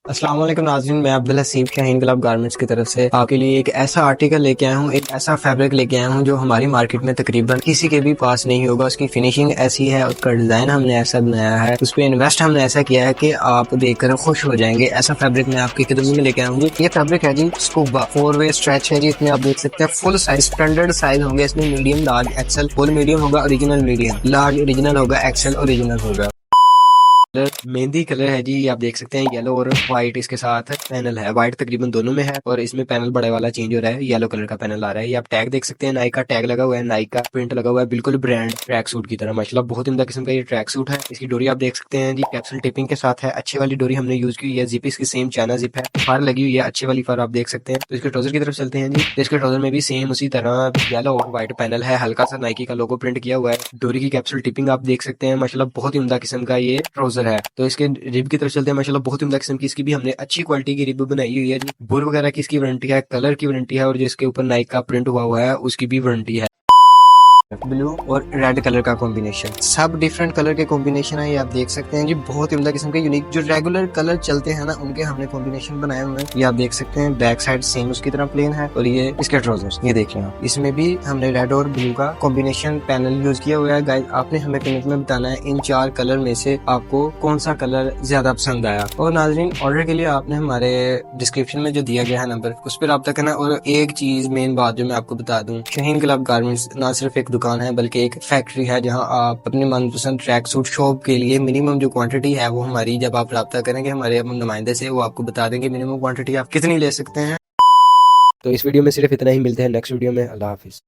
अस्सलाम वालेकुम नाज़रीन, मैं अब्दुल हसीब शाहीन गुलाब गारमेंट्स की तरफ से आपके लिए एक ऐसा आर्टिकल लेके आया हूँ, एक ऐसा फैब्रिक लेके आया हूँ जो हमारी मार्केट में तकरीबन किसी के भी पास नहीं होगा। उसकी फिनिशिंग ऐसी है, उसका डिजाइन हमने ऐसा बनाया है, उस पर इन्वेस्ट हमने ऐसा किया है कि आप देखकर खुश हो जाएंगे। ऐसा फैब्रिक मैं आपकी खिदमत में लेके आऊंगी। ये फैब्रिक है जी स्कूबा 4 वे स्ट्रेच है जी। इसमें आप देख सकते हैं फुल साइज स्टैंडर्ड साइज होंगे इसमें, medium large XL. Full medium होगा, ओरिजिनल मीडियम, लार्ज ओरिजिनल होगा, एक्सेल ओरिजिनल होगा। कलर मेहंदी कलर है जी, ये आप देख सकते हैं। येलो और व्हाइट इसके साथ पैनल है, व्हाइट तकरीबन दोनों में है और इसमें पैनल बड़े वाला चेंज हो रहा है, येलो कलर का पैनल आ रहा है। ये आप टैग देख सकते हैं, नाइक का टैग लगा हुआ है, नाइक का प्रिंट लगा हुआ है, बिल्कुल ब्रांड ट्रैक सूट की तरह। माशाल्लाह बहुत उम्दा किस्म का ये ट्रैक सूट है। इसकी डोरी आप देख सकते हैं जी, कैप्सूल टिपिंग के साथ है, अच्छी वाली डोरी हमने यूज की है। जिप इसकी सेम चाइना जिप है, फार लगी हुई है, अच्छी वाली फार आप देख सकते हैं। तो इसके ट्राउजर की तरफ चलते हैं जी। तो इसके ट्राउजर में भी सेम उसी तरह येलो और व्हाइट पैनल है, हल्का सा नाइकी का लोगो प्रिंट किया हुआ है। डोरी की कैप्सूल टिपिंग आप देख सकते हैं, माशाल्लाह बहुत ही उम्दा किस्म का ये ट्राउजर है। तो इसके रिब की तरफ चलते हैं, माशाल्लाह बहुत उम्दा किस्म की इसकी भी हमने अच्छी क्वालिटी की रिब बनाई हुई है जी। बुर वगैरह की इसकी वारंटी है, कलर की वारंटी है और जिसके ऊपर नाइक का प्रिंट हुआ है उसकी भी वारंटी है। ब्लू और रेड कलर का कॉम्बिनेशन, सब डिफरेंट कलर के कॉम्बिनेशन है, ये आप देख सकते हैं जी। बहुत उम्दा किस्म के यूनिक जो रेगुलर कलर चलते हैं ना, उनके हमने कॉम्बिनेशन बनाए हुए हैं। ये आप देख सकते हैं, बैक साइड सेम उसकी तरह प्लेन है और ये इसके ट्राउजर्स ये देख लें आप। इसमें भी हमने रेड और ब्लू का कॉम्बिनेशन पैनल यूज किया हुआ है। गाइस आपने हमें कमेंट में बताना है इन 4 कलर में से आपको कौन सा कलर ज्यादा पसंद आया। और नाजरीन, ऑर्डर के लिए आपने हमारे डिस्क्रिप्शन में जो दिया गया है नंबर, उस पर रब्ता करना। और एक चीज मेन बात जो मैं आपको बता दूं, शाहीन गुलाब गारमेंट्स ना सिर्फ एक दुकान है बल्कि एक फैक्ट्री है, जहां आप अपने मनपसंद ट्रैक सूट शॉप के लिए मिनिमम जो क्वांटिटी है वो हमारी, जब आप रब्ता करेंगे हमारे नुमाइंदे से, वो आपको बता देंगे मिनिमम क्वांटिटी आप कितनी ले सकते हैं। तो इस वीडियो में सिर्फ इतना ही, मिलते हैं नेक्स्ट वीडियो में। अल्लाह हाफिज।